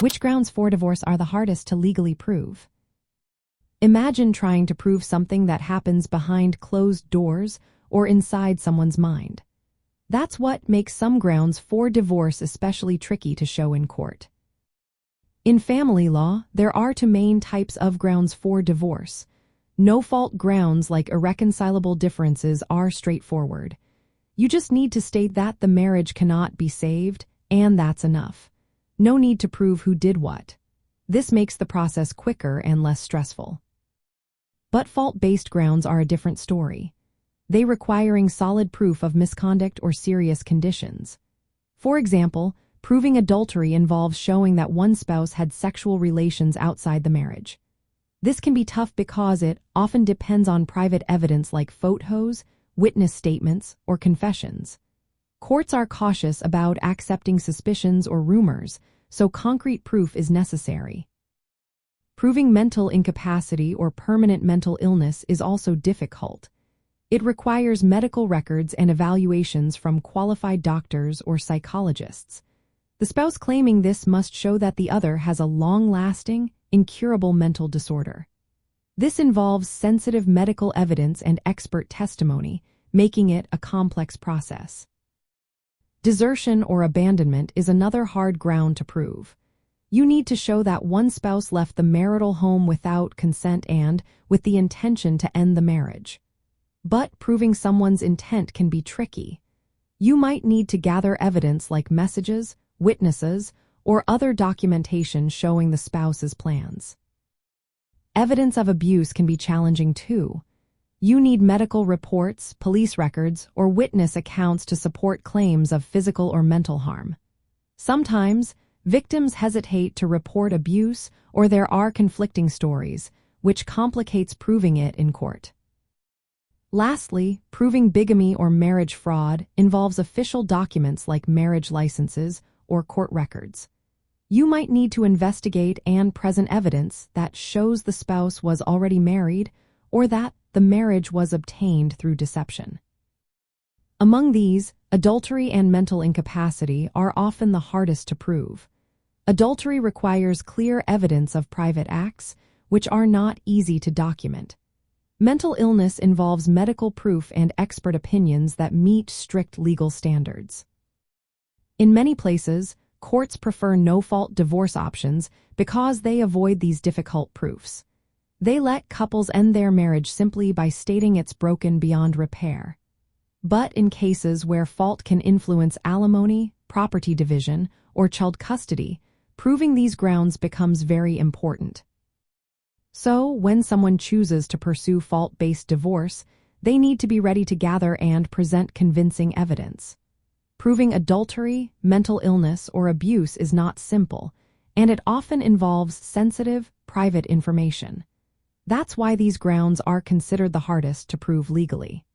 Which grounds for divorce are the hardest to legally prove? Imagine trying to prove something that happens behind closed doors or inside someone's mind. That's what makes some grounds for divorce especially tricky to show in court. In family law, there are two main types of grounds for divorce. No-fault grounds like irreconcilable differences are straightforward. You just need to state that the marriage cannot be saved, and that's enough. No need to prove who did what. This makes the process quicker and less stressful. But fault-based grounds are a different story. They requiring solid proof of misconduct or serious conditions. For example, proving adultery involves showing that one spouse had sexual relations outside the marriage. This can be tough because it often depends on private evidence like photos, witness statements, or confessions. Courts are cautious about accepting suspicions or rumors, so concrete proof is necessary. Proving mental incapacity or permanent mental illness is also difficult. It requires medical records and evaluations from qualified doctors or psychologists. The spouse claiming this must show that the other has a long-lasting, incurable mental disorder. This involves sensitive medical evidence and expert testimony, making it a complex process. Desertion or abandonment is another hard ground to prove. You need to show that one spouse left the marital home without consent and with the intention to end the marriage. But proving someone's intent can be tricky. You might need to gather evidence like messages, witnesses, or other documentation showing the spouse's plans. Evidence of abuse can be challenging too. You need medical reports, police records, or witness accounts to support claims of physical or mental harm. Sometimes, victims hesitate to report abuse or there are conflicting stories, which complicates proving it in court. Lastly, proving bigamy or marriage fraud involves official documents like marriage licenses or court records. You might need to investigate and present evidence that shows the spouse was already married or that the marriage was obtained through deception. Among these, adultery and mental incapacity are often the hardest to prove. Adultery requires clear evidence of private acts, which are not easy to document. Mental illness involves medical proof and expert opinions that meet strict legal standards. In many places, courts prefer no-fault divorce options because they avoid these difficult proofs. They let couples end their marriage simply by stating it's broken beyond repair. But in cases where fault can influence alimony, property division, or child custody, proving these grounds becomes very important. So, when someone chooses to pursue fault-based divorce, they need to be ready to gather and present convincing evidence. Proving adultery, mental illness, or abuse is not simple, and it often involves sensitive, private information. That's why these grounds are considered the hardest to prove legally.